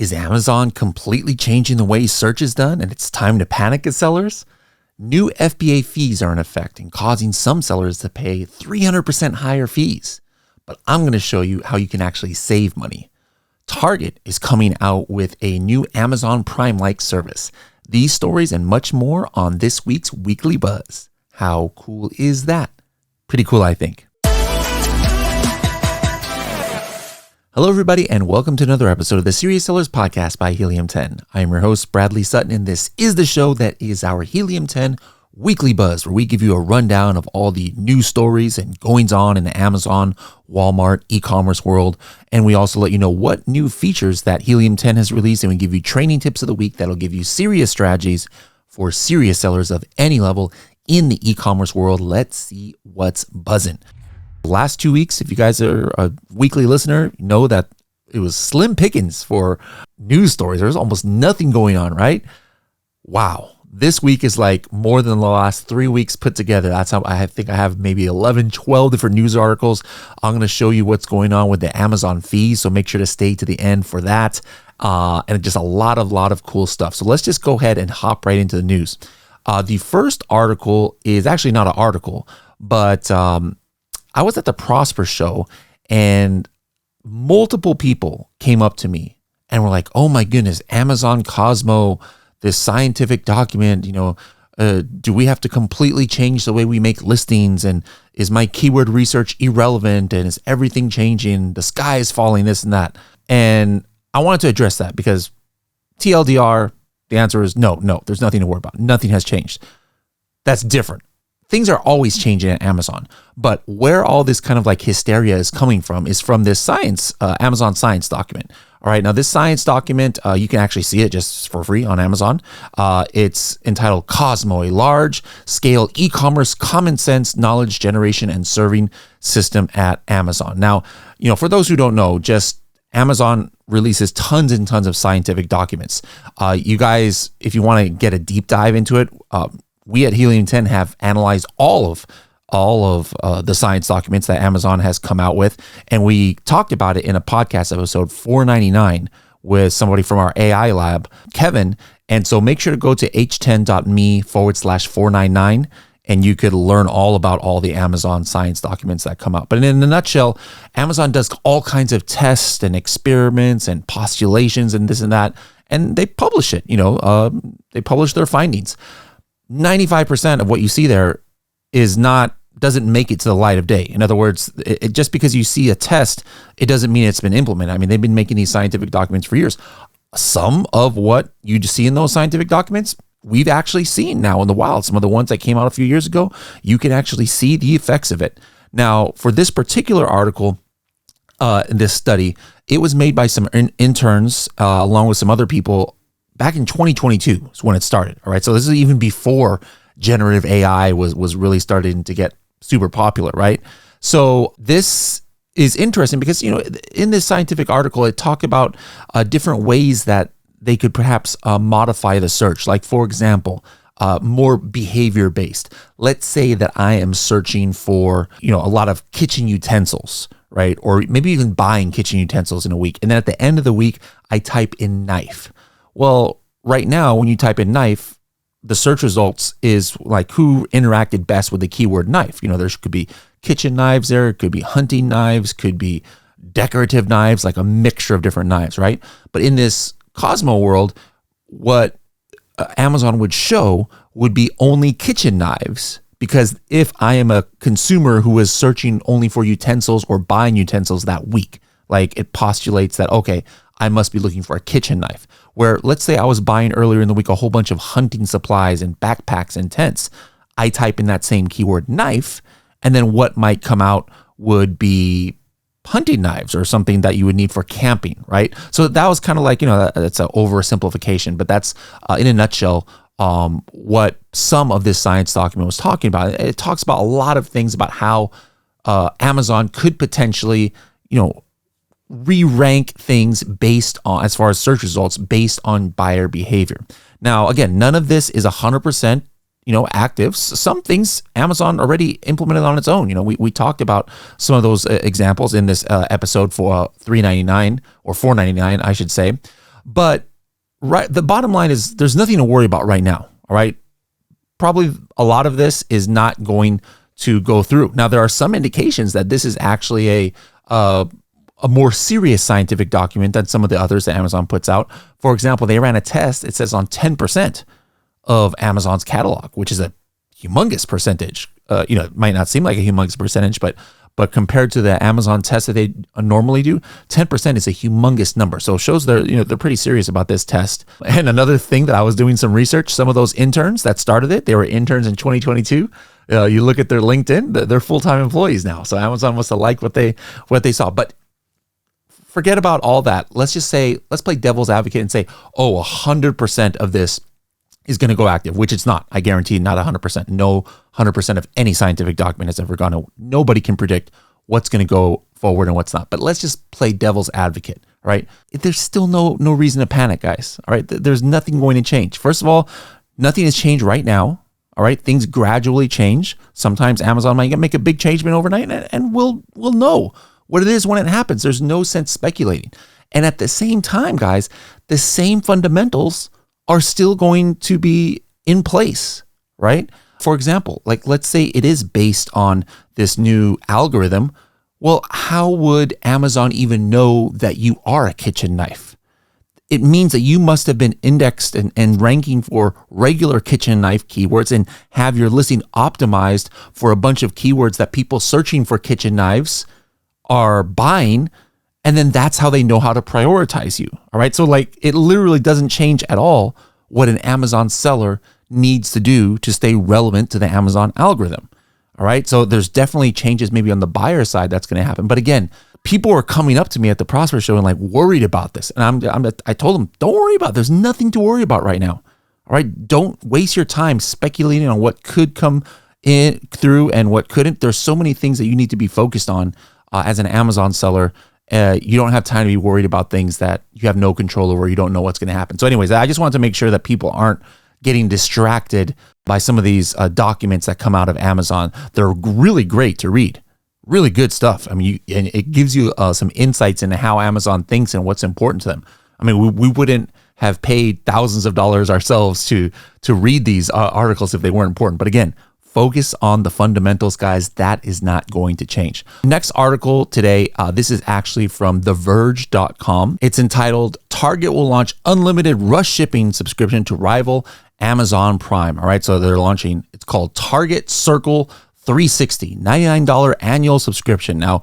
Is Amazon completely changing the way search is done and it's time to panic as sellers? New FBA fees are in effect and causing some sellers to pay 300% higher fees. But I'm going to show you how you can actually save money. Target is coming out with a new Amazon Prime-like service. These stories and much more on this week's Weekly Buzz. How cool is that? Pretty cool, I think. Hello, everybody, and welcome to another episode of the Serious Sellers Podcast by Helium 10. I am your host, Bradley Sutton, and this is the show that is our Helium 10 Weekly Buzz, where we give you a rundown of all the news stories and goings-on in the Amazon, Walmart, e-commerce world, and we also let you know what new features that Helium 10 has released, and we give you training tips of the week that'll give you serious strategies for serious sellers of any level in the e-commerce world. Let's see what's buzzing. Last 2 weeks, if you guys are a weekly listener, you know that it was slim pickings for news stories. There's almost nothing going on, right? Wow. This week is like more than the last 3 weeks put together. That's how I think I have maybe 11, 12 different news articles. I'm going to show you what's going on with the Amazon fees, so make sure to stay to the end for that. And just a lot of cool stuff. So let's just go ahead and hop right into the news. The first article is actually not an article, but I was at the Prosper show and multiple people came up to me and were like, oh my goodness, Amazon Cosmo, this scientific document, do we have to completely change the way we make listings? And is my keyword research irrelevant? And is everything changing? The sky is falling, this and that. And I wanted to address that because TLDR, the answer is no, there's nothing to worry about. Nothing has changed. That's different. Things are always changing at Amazon, but where all this kind of like hysteria is coming from is from this Amazon science document. All right, now this science document, you can actually see it just for free on Amazon. It's entitled Cosmo, a large-scale e-commerce common sense knowledge generation and serving system at Amazon. Now, for those who don't know, just Amazon releases tons and tons of scientific documents. You guys, if you want to get a deep dive into it, we at Helium 10 have analyzed all of the science documents that Amazon has come out with, and we talked about it in a podcast episode 499 with somebody from our AI lab, Kevin. And so make sure to go to h10.me/499, and you could learn all about all the Amazon science documents that come out. But in a nutshell, Amazon does all kinds of tests and experiments and postulations and this and that, and they publish it. They publish their findings. 95% of what you see there doesn't make it to the light of day. In other words, just because you see a test, it doesn't mean it's been implemented. I mean, they've been making these scientific documents for years. Some of what you see in those scientific documents, we've actually seen now in the wild. Some of the ones that came out a few years ago, you can actually see the effects of it. Now, for this particular article, in this study, it was made by some interns along with some other people back in 2022 is when it started. All right. So this is even before generative AI was really starting to get super popular. Right. So this is interesting because, in this scientific article, it talked about different ways that they could perhaps modify the search. Like, for example, more behavior based. Let's say that I am searching for, a lot of kitchen utensils, right? Or maybe even buying kitchen utensils in a week. And then at the end of the week, I type in knife. Well, right now, when you type in knife, the search results is like who interacted best with the keyword knife. There could be kitchen knives there, it could be hunting knives, could be decorative knives, like a mixture of different knives, right? But in this Cosmo world, what Amazon would show would be only kitchen knives. Because if I am a consumer who is searching only for utensils or buying utensils that week, like it postulates that, okay, I must be looking for a kitchen knife. Where let's say I was buying earlier in the week a whole bunch of hunting supplies and backpacks and tents. I type in that same keyword knife, and then what might come out would be hunting knives or something that you would need for camping, right? So that was kind of like, that's an oversimplification, but that's in a nutshell what some of this science document was talking about. It talks about a lot of things about how Amazon could potentially, re-rank things based on, as far as search results, based on buyer behavior. Now, again, none of this is 100%, active. Some things Amazon already implemented on its own. We talked about some of those examples in this episode for 399 or 499, I should say. But the bottom line is there's nothing to worry about right now. All right. Probably a lot of this is not going to go through. Now, there are some indications that this is actually a more serious scientific document than some of the others that Amazon puts out. For example, they ran a test. It says on 10% of Amazon's catalog, which is a humongous percentage. It might not seem like a humongous percentage, but compared to the Amazon test that they normally do, 10% is a humongous number. So it shows they're pretty serious about this test. And another thing that I was doing some research, some of those interns that started it, they were interns in 2022. You look at their LinkedIn, they're full-time employees now. So Amazon must have liked what they saw. But forget about all that. Let's play devil's advocate and say, 100% of this is going to go active, which it's not. I guarantee not 100%. No 100% of any scientific document has ever gone. Nobody can predict what's going to go forward and what's not. But let's just play devil's advocate, right? There's still no reason to panic, guys. All right. There's nothing going to change. First of all, nothing has changed right now. All right. Things gradually change. Sometimes Amazon might make a big change overnight, and we'll know what it is when it happens. There's no sense speculating. And at the same time, guys, the same fundamentals are still going to be in place, right? For example, like let's say it is based on this new algorithm. Well, how would Amazon even know that you are a kitchen knife? It means that you must have been indexed and ranking for regular kitchen knife keywords and have your listing optimized for a bunch of keywords that people searching for kitchen knives are buying. And then that's how they know how to prioritize you. All right. So like it literally doesn't change at all what an Amazon seller needs to do to stay relevant to the Amazon algorithm. All right. So there's definitely changes maybe on the buyer side that's going to happen. But again, people are coming up to me at the Prosper Show and like worried about this. And I told them, don't worry about it. There's nothing to worry about right now. All right. Don't waste your time speculating on what could come in through and what couldn't. There's so many things that you need to be focused on as an Amazon seller. You don't have time to be worried about things that you have no control over. You don't know what's going to happen. So anyways, I just wanted to make sure that people aren't getting distracted by some of these documents that come out of Amazon. They're really great to read. Really good stuff. I mean, and it gives you some insights into how Amazon thinks and what's important to them. I mean, we wouldn't have paid thousands of dollars ourselves to read these articles if they weren't important. But again, focus on the fundamentals, guys. That is not going to change. Next article today, this is actually from TheVerge.com. It's entitled, Target will launch unlimited rush shipping subscription to rival Amazon Prime. All right, so they're launching, it's called Target Circle 360, $99 annual subscription. Now,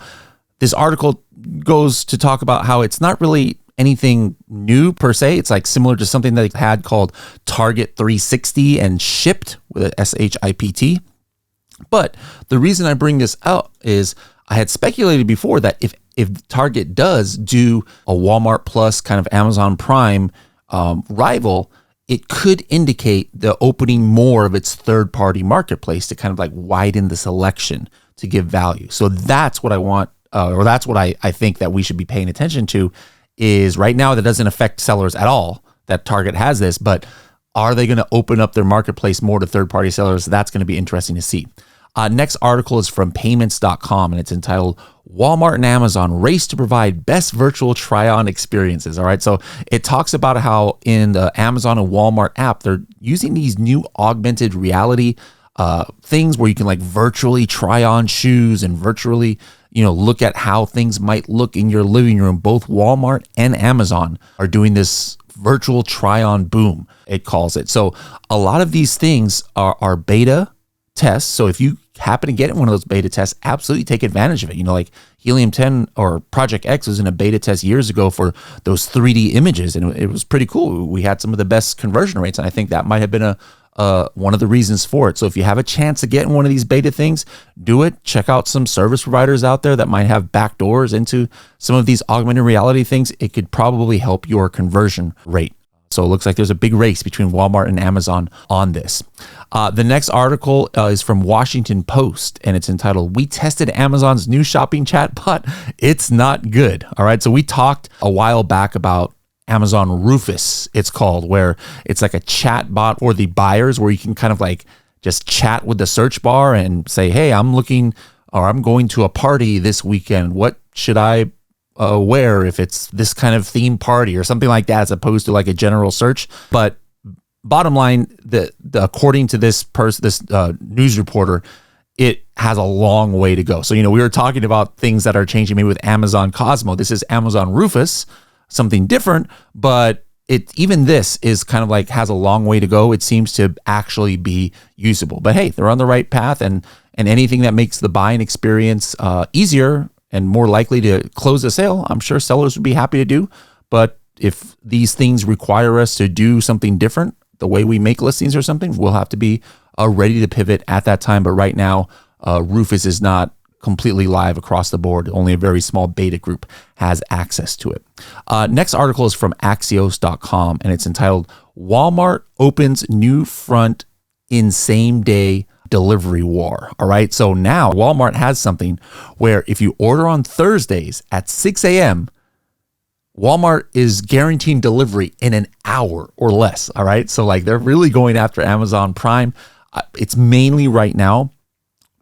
this article goes to talk about how it's not really anything new per se. It's like similar to something that they had called Target 360 and Shipped with a SHIPT. But the reason I bring this out is I had speculated before that if Target does do a Walmart Plus kind of Amazon Prime rival, it could indicate the opening more of its third-party marketplace to kind of like widen the selection to give value. So that's what I want, or that's what I think that we should be paying attention to. Is right now that doesn't affect sellers at all, that Target has this, but are they going to open up their marketplace more to third-party sellers? That's going to be interesting to see. Next article is from payments.com, and it's entitled Walmart and Amazon Race to Provide Best Virtual Try-On Experiences. All right, so it talks about how in the Amazon and Walmart app, they're using these new augmented reality things where you can like virtually try on shoes and virtually look at how things might look in your living room. Both Walmart and Amazon are doing this virtual try-on boom, it calls it. So a lot of these things are beta tests. So if you happen to get in one of those beta tests, absolutely take advantage of it. Like Helium 10 or Project X was in a beta test years ago for those 3D images, and it was pretty cool. We had some of the best conversion rates, and I think that might have been one of the reasons for it. So if you have a chance to get in one of these beta things, do it. Check out some service providers out there that might have backdoors into some of these augmented reality things. It could probably help your conversion rate. So it looks like there's a big race between Walmart and Amazon on this. The next article is from Washington Post, and it's entitled, We Tested Amazon's New Shopping Chatbot. It's Not Good. All right. So we talked a while back about Amazon Rufus, it's called, where it's like a chat bot for the buyers where you can kind of like just chat with the search bar and say, hey, I'm going to a party this weekend. What should I aware if it's this kind of theme party or something like that, as opposed to like a general search. But bottom line, according to this news reporter, it has a long way to go. So, we were talking about things that are changing maybe with Amazon Cosmo. This is Amazon Rufus, something different, but even this is kind of like has a long way to go. It seems to actually be usable. But hey, they're on the right path, and anything that makes the buying experience easier and more likely to close a sale, I'm sure sellers would be happy to do. But if these things require us to do something different, the way we make listings or something, we'll have to be ready to pivot at that time. But right now, Rufus is not completely live across the board. Only a very small beta group has access to it. Next article is from Axios.com, and it's entitled Walmart Opens New Front in Same-Day Delivery War. All right, so now Walmart has something where if you order on Thursdays at 6 a.m., Walmart is guaranteeing delivery in an hour or less. All right, so like they're really going after Amazon Prime. It's mainly right now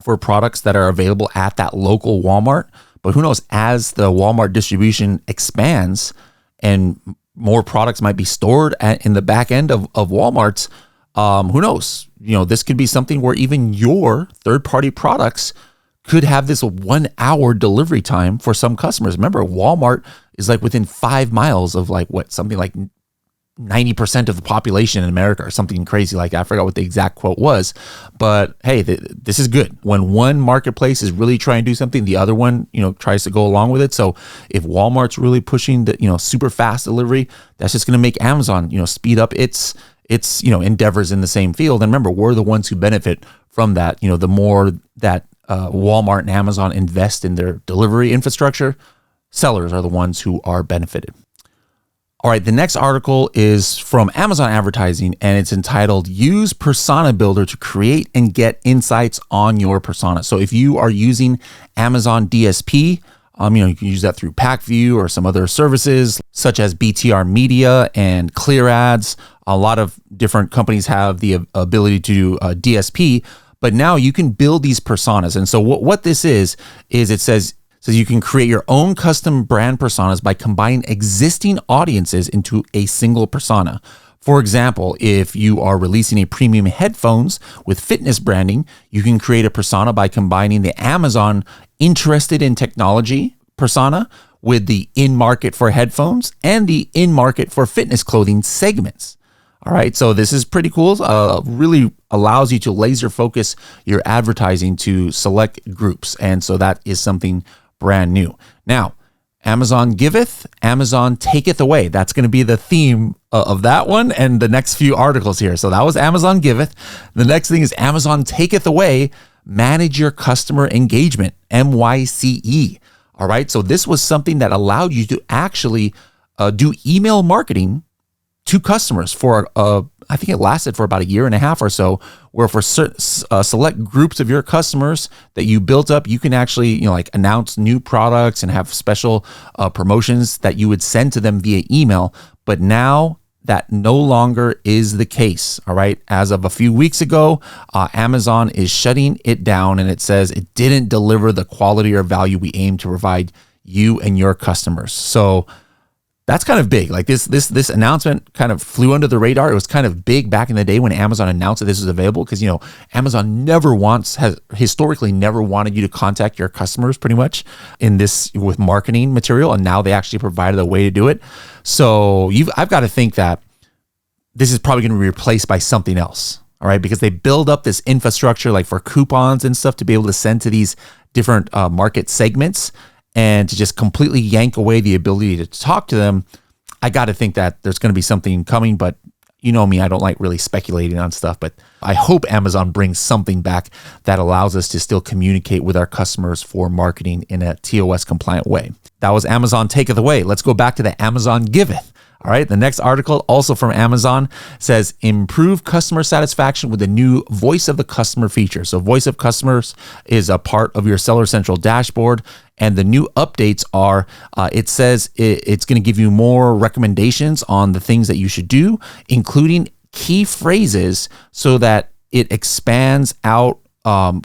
for products that are available at that local Walmart. But who knows, as the Walmart distribution expands and more products might be stored in the back end of Walmart's, who knows? This could be something where even your third-party products could have this 1 hour delivery time for some customers. Remember, Walmart is like within 5 miles of something like 90% of the population in America or something crazy like that. I forgot what the exact quote was, but hey, this is good. When one marketplace is really trying to do something, the other one, tries to go along with it. So if Walmart's really pushing the, super fast delivery, that's just going to make Amazon, speed up its endeavors in the same field. And remember, we're the ones who benefit from that. The more that Walmart and Amazon invest in their delivery infrastructure, sellers are the ones who are benefited. All right, the next article is from Amazon Advertising, and it's entitled Use Persona Builder to Create and Get Insights on Your Persona. So if you are using Amazon DSP, you can use that through PackView or some other services such as BTR Media and Clear Ads. A lot of different companies have the ability to do DSP, but now you can build these personas. And so what this is it says you can create your own custom brand personas by combining existing audiences into a single persona. For example, if you are releasing a premium headphones with fitness branding, you can create a persona by combining the Amazon interested in technology persona with the in-market for headphones and the in-market for fitness clothing segments. All right, so this is pretty cool. Really allows you to laser focus your advertising to select groups. And so that is something brand new. Now, Amazon giveth, Amazon taketh away. That's going to be the theme of that one and the next few articles here. So that was Amazon giveth. The next thing is Amazon taketh away. Manage your customer engagement, MYCE. All right, so this was something that allowed you to actually do email marketing to customers for I think it lasted for about 1.5 years or so, where for select groups of your customers that you built up, you can actually announce new products and have special promotions that you would send to them via email. But now that no longer is the case. All right, as of a few weeks ago, Amazon is shutting it down, and it says it didn't deliver the quality or value we aim to provide you and your customers. So that's kind of big. Like this announcement kind of flew under the radar. It was kind of big back in the day when Amazon announced that this was available, because Amazon has historically never wanted you to contact your customers pretty much with marketing material, and now they actually provided a way to do it. So I've got to think that this is probably going to be replaced by something else. All right, because they build up this infrastructure like for coupons and stuff to be able to send to these different market segments. And to just completely yank away the ability to talk to them, I got to think that there's going to be something coming. But you know me, I don't like really speculating on stuff. But I hope Amazon brings something back that allows us to still communicate with our customers for marketing in a TOS compliant way. That was Amazon taketh away. Let's go back to the Amazon giveth. All right, the next article, also from Amazon, says improve customer satisfaction with the new Voice of the Customer feature. So Voice of Customers is a part of your Seller Central dashboard, and the new updates are, it says it's going to give you more recommendations on the things that you should do, including key phrases, so that it expands out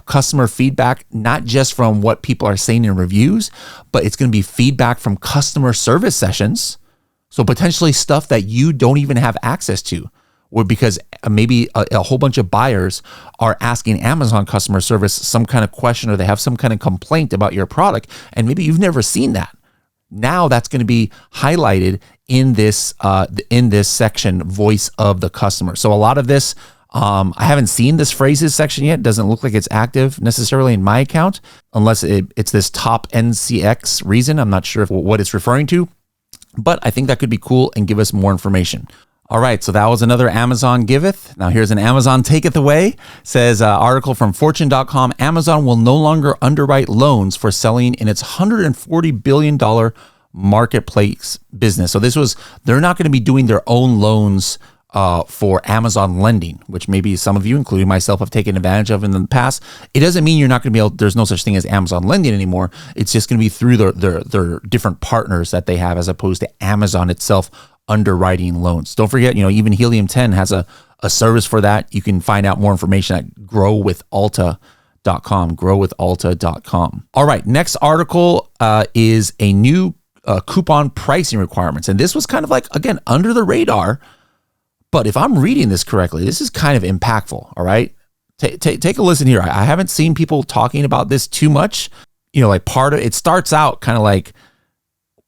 customer feedback, not just from what people are saying in reviews, but it's going to be feedback from customer service sessions. So potentially stuff that you don't even have access to, or because maybe a whole bunch of buyers are asking Amazon customer service some kind of question, or they have some kind of complaint about your product, and maybe you've never seen that. Now that's going to be highlighted in this section, voice of the customer. So a lot of this, I haven't seen this phrases section yet. It doesn't look like it's active necessarily in my account, unless it's this top NCX reason. I'm not sure what it's referring to, but I think that could be cool and give us more information. All right, so that was another Amazon giveth. Now here's an Amazon taketh away. Says article from fortune.com, Amazon will no longer underwrite loans for selling in its $140 billion marketplace business. So they're not going to be doing their own loans for Amazon lending, which maybe some of you, including myself, have taken advantage of in the past. It doesn't mean you're not going to be able, there's no such thing as Amazon lending anymore. It's just going to be through their different partners that they have, as opposed to Amazon itself underwriting loans. Don't forget, even Helium 10 has a service for that. You can find out more information at growwithalta.com. All right, next article is a new coupon pricing requirements. And this was kind of like, again, under the radar. But if I'm reading this correctly, this is kind of impactful, all right? Take a listen here. I haven't seen people talking about this too much. Like part of it starts out kind of like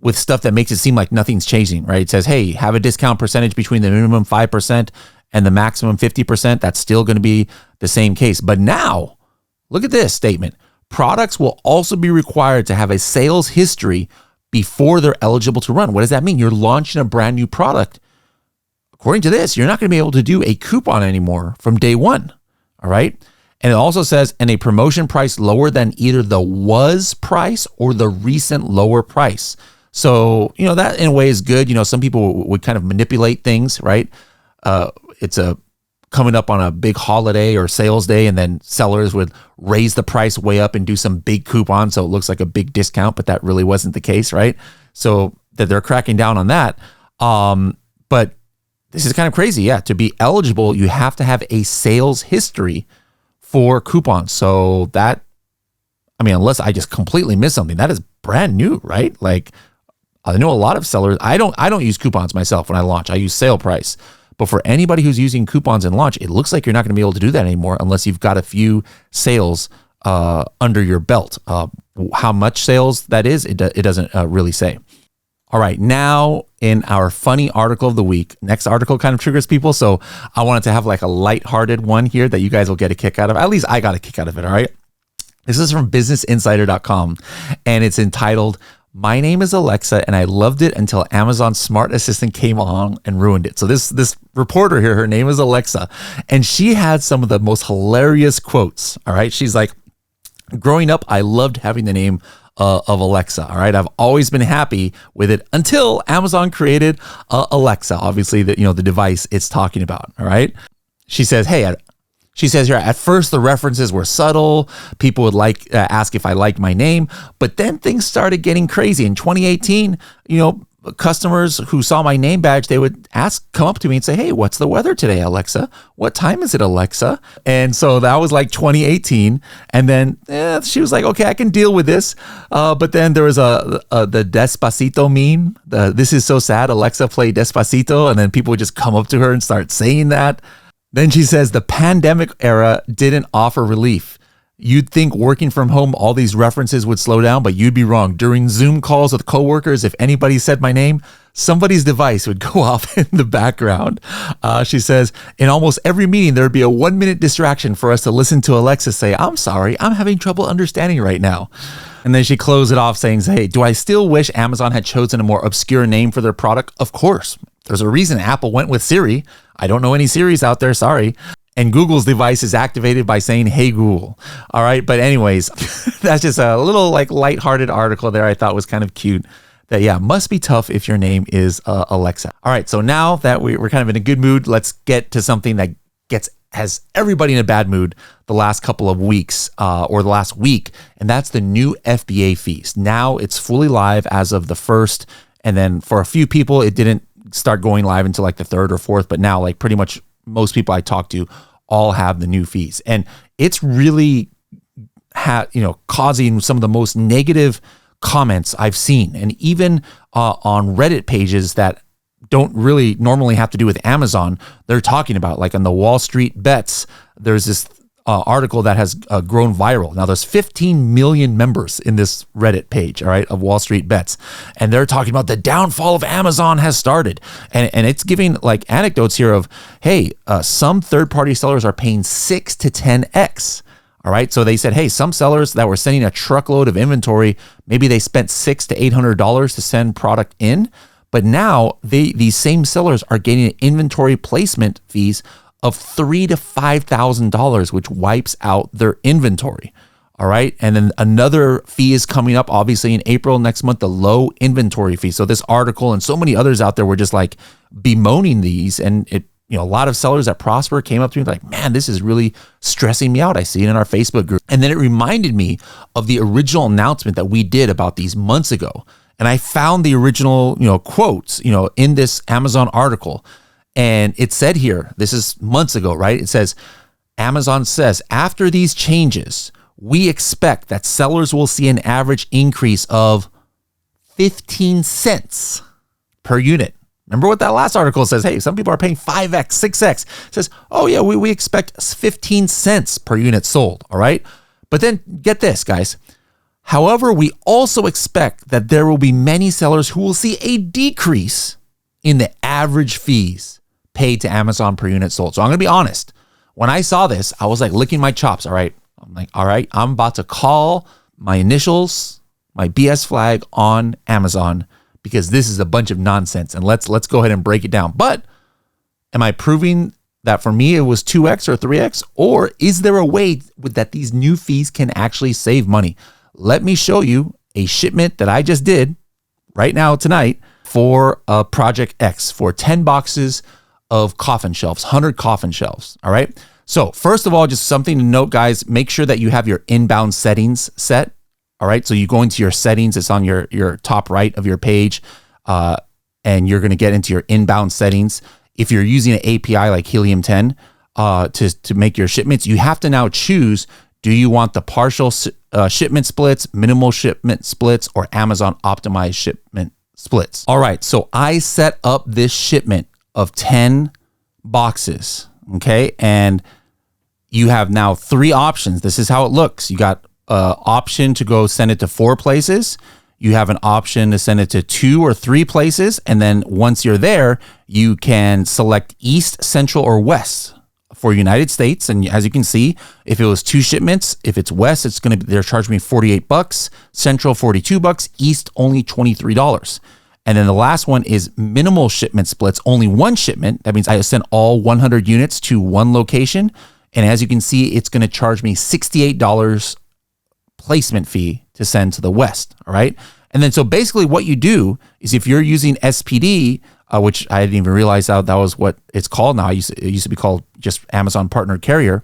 with stuff that makes it seem like nothing's changing, right? It says, hey, have a discount percentage between the minimum 5% and the maximum 50%. That's still going to be the same case. But now, look at this statement. Products will also be required to have a sales history before they're eligible to run. What does that mean? You're launching a brand new product. According to this, you're not going to be able to do a coupon anymore from day one, all right? And it also says, and a promotion price lower than either the was price or the recent lower price. So, that in a way is good. Some people would kind of manipulate things, right? It's coming up on a big holiday or sales day, and then sellers would raise the price way up and do some big coupon, so it looks like a big discount, but that really wasn't the case, right? So that they're cracking down on that. But this is kind of crazy. Yeah, to be eligible, you have to have a sales history for coupons. So that, unless I just completely missed something, that is brand new, right? Like, I know a lot of sellers, I don't use coupons myself when I launch. I use sale price. But for anybody who's using coupons in launch, it looks like you're not going to be able to do that anymore unless you've got a few sales under your belt. How much sales that is, it doesn't really say. All right, now in our funny article of the week, next article kind of triggers people. So I wanted to have like a lighthearted one here that you guys will get a kick out of. At least I got a kick out of it, all right? This is from businessinsider.com, and it's entitled, My Name is Alexa, and I loved it until Amazon's smart assistant came along and ruined it. So this reporter here, her name is Alexa, and she had some of the most hilarious quotes, all right? She's like, growing up, I loved having the name of Alexa, all right? I've always been happy with it until Amazon created Alexa, obviously the device it's talking about, all right? She says, she says here, at first the references were subtle. People would ask if I liked my name, but then things started getting crazy. In 2018, customers who saw my name badge, they would come up to me and say, hey, what's the weather today, Alexa? What time is it, Alexa? And so that was like 2018. And then she was like, okay, I can deal with this. But then there was the Despacito meme. This is so sad, Alexa, play Despacito. And then people would just come up to her and start saying that. Then she says, the pandemic era didn't offer relief. You'd think working from home, all these references would slow down, but you'd be wrong. During Zoom calls with coworkers, if anybody said my name, somebody's device would go off in the background. She says, in almost every meeting, there would be a 1-minute distraction for us to listen to Alexa say, I'm sorry, I'm having trouble understanding right now. And then she closed it off saying, hey, do I still wish Amazon had chosen a more obscure name for their product? Of course. There's a reason Apple went with Siri. I don't know any Siris out there, sorry. And Google's device is activated by saying, hey, Google. All right. But anyways, that's just a little like lighthearted article there I thought was kind of cute. That, yeah, must be tough if your name is Alexa. All right. So now that we're kind of in a good mood, let's get to something that has everybody in a bad mood the last couple of weeks or the last week. And that's the new FBA fees. Now it's fully live as of the 1st. And then for a few people, it didn't start going live until like the 3rd or 4th. But now like pretty much most people I talk to all have the new fees. And it's really causing some of the most negative comments I've seen. And even on Reddit pages that don't really normally have to do with Amazon, they're talking about, like on the Wall Street Bets, there's this article that has grown viral. Now there's 15 million members in this Reddit page, all right, of Wall Street Bets. And they're talking about the downfall of Amazon has started. And it's giving like anecdotes here of, hey, some third-party sellers are paying 6 to 10x. All right. So they said, hey, some sellers that were sending a truckload of inventory, maybe they spent $600 to $800 to send product in. But now these same sellers are getting inventory placement fees of $3,000 to $5,000, which wipes out their inventory. All right. And then another fee is coming up, obviously, in April next month, the low inventory fee. So this article and so many others out there were just like bemoaning these. And a lot of sellers that prosper came up to me like, man, this is really stressing me out. I see it in our Facebook group. And then it reminded me of the original announcement that we did about these months ago. And I found the original, quotes, in this Amazon article. And it said here, this is months ago, right? It says, Amazon says, after these changes, we expect that sellers will see an average increase of 15 cents per unit. Remember what that last article says? Hey, some people are paying 5x, 6x. It says, oh yeah, we expect 15 cents per unit sold, all right? But then get this, guys. However, we also expect that there will be many sellers who will see a decrease in the average fees paid to Amazon per unit sold. So I'm going to be honest. When I saw this, I was like licking my chops, all right? I'm like, all right, I'm about to call my initials, my BS flag on Amazon, because this is a bunch of nonsense. And let's go ahead and break it down. But am I proving that for me it was 2x or 3x? Or is there a way that these new fees can actually save money? Let me show you a shipment that I just did right now tonight for Project X for 10 boxes of coffin shelves, 100 coffin shelves. All right. So first of all, just something to note, guys, make sure that you have your inbound settings set. All right. So you go into your settings, it's on your top right of your page, and you're going to get into your inbound settings. If you're using an API like Helium 10 to make your shipments, you have to now choose, do you want the partial shipment splits, minimal shipment splits, or Amazon optimized shipment splits? All right. So I set up this shipment of 10 boxes. Okay. And you have now 3 options. This is how it looks. You got option to go send it to 4 places. You have an option to send it to 2 or 3 places. And then once you're there, you can select East, Central, or West for United States. And as you can see, if it was 2 shipments, if it's West, it's going to be, they're charging me $48, Central $42, East only $23. And then the last one is minimal shipment splits, only 1 shipment. That means I send all 100 units to 1 location. And as you can see, it's going to charge me $68 placement fee to send to the West. All right. And then so basically what you do is if you're using SPD, which I didn't even realize that was what it's called now. It used to be called just Amazon Partner Carrier.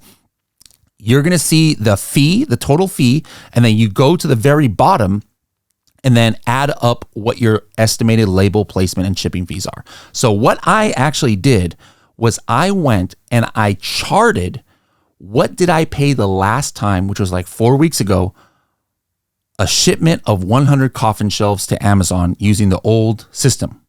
You're going to see the fee, the total fee, and then you go to the very bottom and then add up what your estimated label placement and shipping fees are. So what I actually did was I went and I charted what did I pay the last time, which was like 4 weeks ago, a shipment of 100 coffin shelves to Amazon using the old system.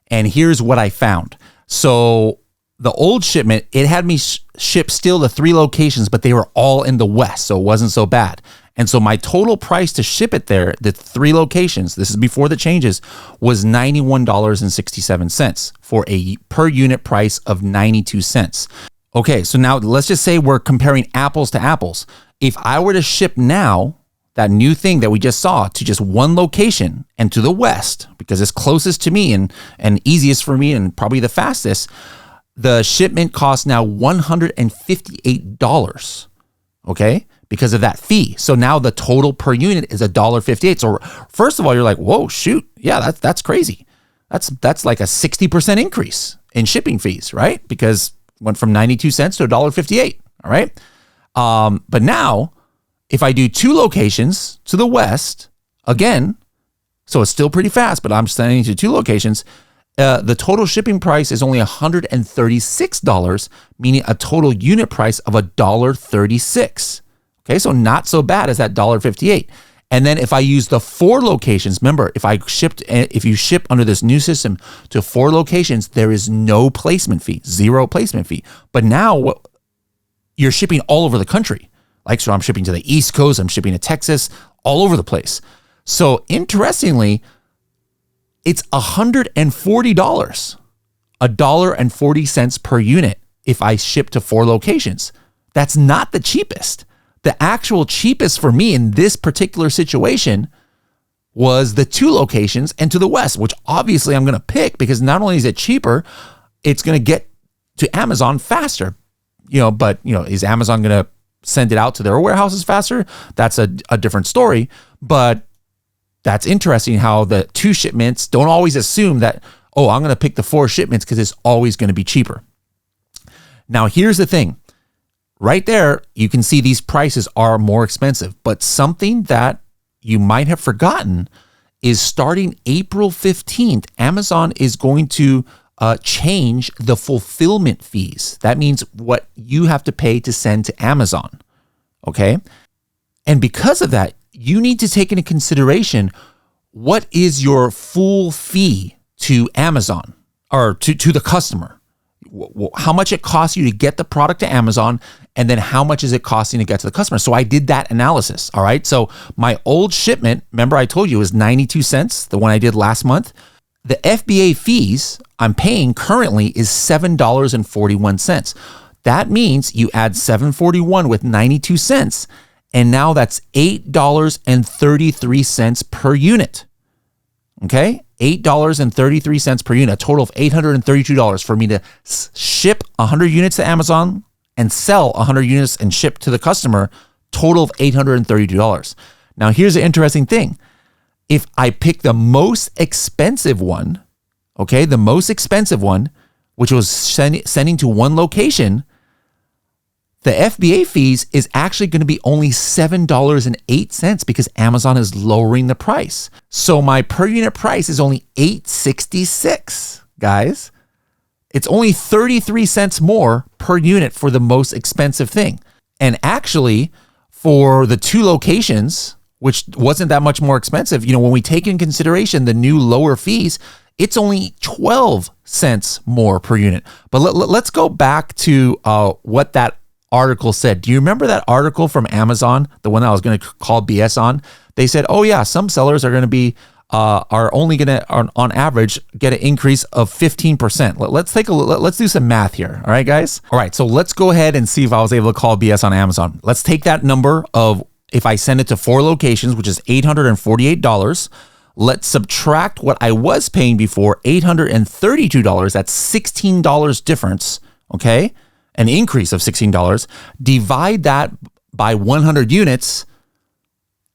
And here's what I found. So the old shipment, it had me ship still to 3 locations, but they were all in the West, so it wasn't so bad. And so my total price to ship it there, the 3 locations, this is before the changes, was $91.67 for a per unit price of 92 cents. Okay, so now let's just say we're comparing apples to apples. If I were to ship now that new thing that we just saw to just 1 location and to the West, because it's closest to me and easiest for me and probably the fastest, the shipment costs now $158, okay, because of that fee. So now the total per unit is $1.58. So first of all, you're like, whoa, shoot, yeah, that's crazy. That's like a 60% increase in shipping fees, right? Because went from 92 cents to $1.58, all right? But now, if I do 2 locations to the West, again, so it's still pretty fast, but I'm sending to 2 locations, the total shipping price is only $136, meaning a total unit price of $1.36. Okay, so not so bad as that $1.58. And then if I use the 4 locations, remember, if you ship under this new system to 4 locations, there is no placement fee, 0 placement fee. But now you're shipping all over the country. Like, so I'm shipping to the East Coast, I'm shipping to Texas, all over the place. So interestingly, it's $140, $1.40 per unit if I ship to 4 locations. That's not the cheapest. The actual cheapest for me in this particular situation was the 2 locations and to the West, which obviously I'm going to pick because not only is it cheaper, it's going to get to Amazon faster. But is Amazon going to send it out to their warehouses faster? That's a different story. But that's interesting how the 2 shipments, don't always assume that, I'm going to pick the 4 shipments because it's always going to be cheaper. Now, here's the thing. Right there, you can see these prices are more expensive, but something that you might have forgotten is starting April 15th, Amazon is going to change the fulfillment fees. That means what you have to pay to send to Amazon, okay? And because of that, you need to take into consideration what is your full fee to Amazon or to the customer. How much it costs you to get the product to Amazon, and then how much is it costing to get to the customer. So I did that analysis, all right? So my old shipment, remember I told you, was 92 cents, the one I did last month. The FBA fees I'm paying currently is $7.41. That means you add $7.41 with 92 cents, and now that's $8.33 per unit, okay? $8.33 per unit, a total of $832 for me to ship 100 units to Amazon and sell 100 units and ship to the customer, total of $832. Now, here's the interesting thing. If I pick the most expensive one, okay, the most expensive one, which was sending to 1 location, the FBA fees is actually going to be only $7.08 because Amazon is lowering the price. So my per unit price is only $8.66, guys. It's only 33 cents more per unit for the most expensive thing. And actually, for the 2 locations, which wasn't that much more expensive, when we take in consideration the new lower fees, it's only 12 cents more per unit. But let's go back to what that article said. Do you remember that article from Amazon, the one that I was going to call BS on? They said, some sellers are going to be are only going to on average get an increase of 15%. Let's take a look. Let's do some math here. All right, guys. All right, so let's go ahead and see if I was able to call BS on Amazon. Let's take that number of, if I send it to 4 locations, which is $848. Let's subtract what I was paying before, $832. That's $16 difference. Okay. An increase of $16, divide that by 100 units,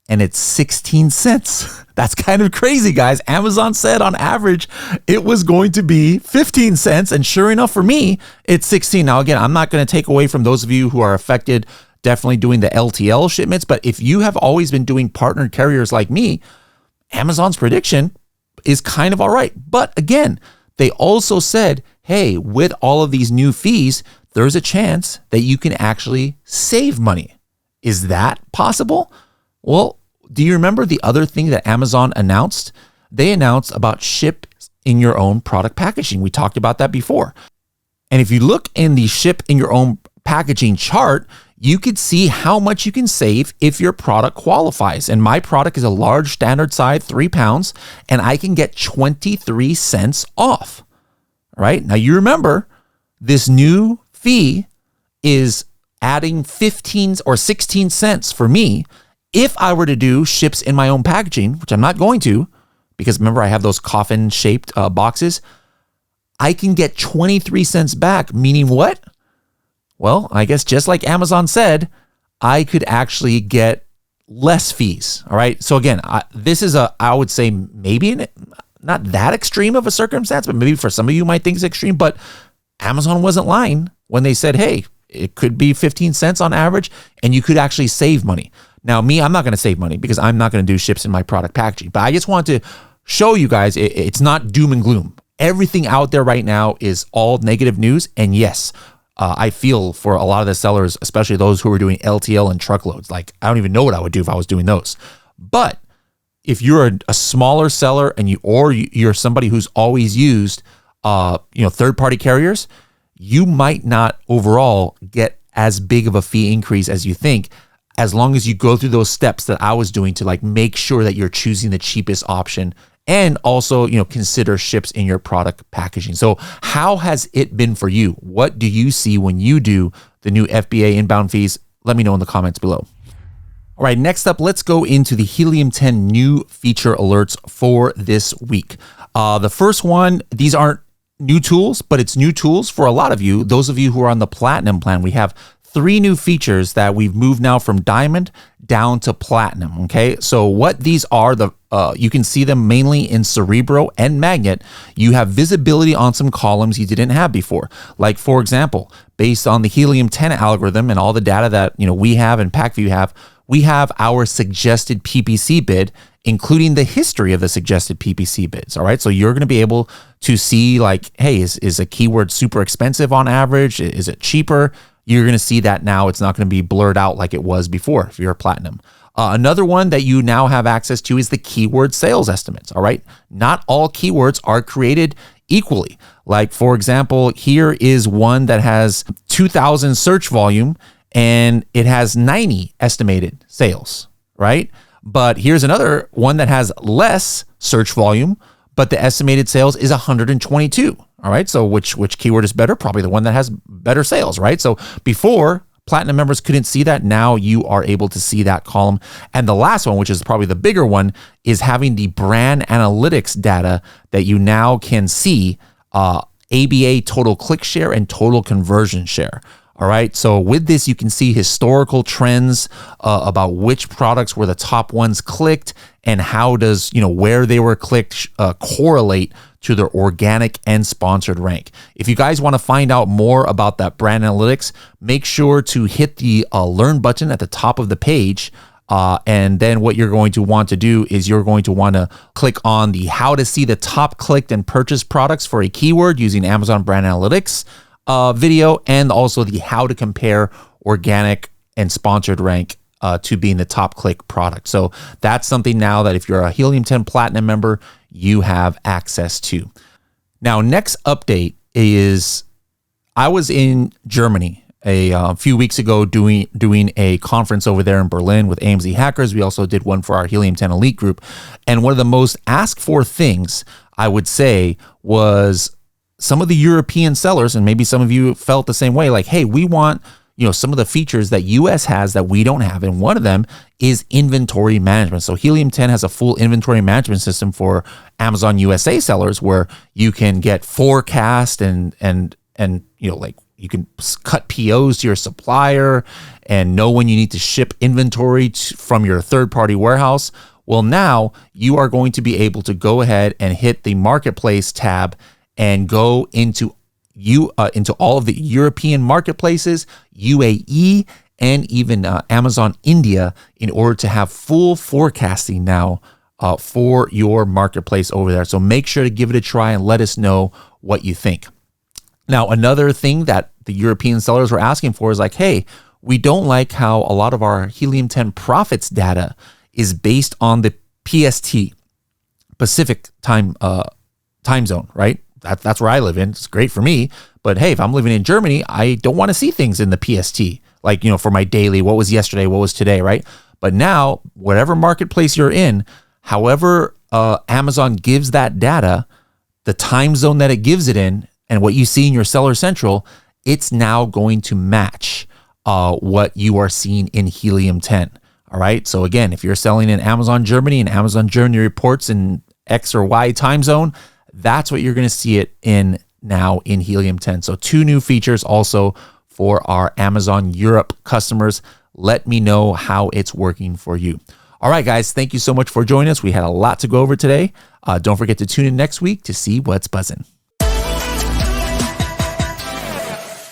and it's 16 cents. That's kind of crazy, guys. Amazon said on average, it was going to be 15 cents. And sure enough, for me, it's 16. Now, again, I'm not going to take away from those of you who are affected, definitely doing the LTL shipments. But if you have always been doing partnered carriers like me, Amazon's prediction is kind of all right. But again, they also said, hey, with all of these new fees, there's a chance that you can actually save money. Is that possible? Well, do you remember the other thing that Amazon announced? They announced about ship in your own product packaging. We talked about that before. And if you look in the ship in your own packaging chart, you could see how much you can save if your product qualifies. And my product is a large standard size, 3 pounds, and I can get 23 cents off. All right. Now you remember this new fee is adding 15 or 16 cents for me if I were to do ships in my own packaging, which I'm not going to, because remember I have those coffin shaped boxes. I can get 23 cents back, meaning what? Well, I guess just like Amazon said, I could actually get less fees. All right. So again, this is I would say maybe not that extreme of a circumstance, but maybe for some of you might think it's extreme, but Amazon wasn't lying when they said, hey, it could be 15 cents on average and you could actually save money. Now, I'm not going to save money because I'm not going to do ships in my product packaging, but I just want to show you guys it's not doom and gloom. everything out there right now is all negative news. And yes, I feel for a lot of the sellers, especially those who are doing LTL and truckloads. Like, I don't even know what I would do if I was doing those. But if you're a smaller seller and you're somebody who's always used third-party carriers, you might not overall get as big of a fee increase as you think, as long as you go through those steps that I was doing to like make sure that you're choosing the cheapest option, and also, consider ships in your product packaging. So how has it been for you? What do you see when you do the new FBA inbound fees? Let me know in the comments below. All right, next up, let's go into the Helium 10 new feature alerts for this week. The first one, these aren't new tools, but it's new tools for a lot of you. Those of you who are on the Platinum plan, we have 3 new features that we've moved now from Diamond down to Platinum. Okay, so what these are, you can see them mainly in Cerebro and Magnet. You have visibility on some columns you didn't have before. Like, for example, based on the Helium 10 algorithm and all the data that we have and PackView have, we have our suggested PPC bid, including the history of the suggested PPC bids. All right, so you're going to be able to see like, hey, is a keyword super expensive on average? Is it cheaper? You're going to see that now. It's not going to be blurred out like it was before if you're a Platinum. Another one that you now have access to is the keyword sales estimates. All right, not all keywords are created equally. Like, for example, here is one that has 2,000 search volume and it has 90 estimated sales, right? But here's another one that has less search volume, but the estimated sales is 122. All right, so which keyword is better? Probably the one that has better sales, right? So before, Platinum members couldn't see that. Now you are able to see that column. And the last one, which is probably the bigger one, is having the brand analytics data that you now can see, ABA total click share and total conversion share. All right, so with this, you can see historical trends about which products were the top ones clicked and how does, where they were clicked correlate to their organic and sponsored rank. If you guys want to find out more about that brand analytics, make sure to hit the learn button at the top of the page. And then what you're going to want to do is you're going to want to click on the how to see the top clicked and purchased products for a keyword using Amazon Brand Analytics video, and also the how to compare organic and sponsored rank to being the top click product. So that's something now that if you're a Helium 10 Platinum member, you have access to. Now, next update is I was in Germany a few weeks ago doing a conference over there in Berlin with AMZ Hackers. We also did one for our Helium 10 Elite group. And one of the most asked for things, I would say, was some of the European sellers, and maybe some of you felt the same way, like, hey, we want some of the features that US has that we don't have. And one of them is inventory management. So Helium 10 has a full inventory management system for Amazon USA sellers where you can get forecast and like you can cut POs to your supplier and know when you need to ship inventory from your third-party warehouse. Well, now you are going to be able to go ahead and hit the marketplace tab and go into all of the European marketplaces, UAE, and even Amazon India in order to have full forecasting now for your marketplace over there. So make sure to give it a try and let us know what you think. Now, another thing that the European sellers were asking for is like, hey, we don't like how a lot of our Helium 10 profits data is based on the PST, Pacific time zone, right? That's where I live in. It's great for me. But hey, if I'm living in Germany, I don't want to see things in the PST. Like, for my daily, what was yesterday, what was today, right? But now, whatever marketplace you're in, however Amazon gives that data, the time zone that it gives it in, and what you see in your Seller Central, it's now going to match what you are seeing in Helium 10. All right. So again, if you're selling in Amazon Germany and Amazon Germany reports in X or Y time zone, that's what you're going to see it in now in Helium 10. So 2 new features also for our Amazon Europe customers. Let me know how it's working for you. All right, guys, thank you so much for joining us. We had a lot to go over today. Don't forget to tune in next week to see what's buzzing.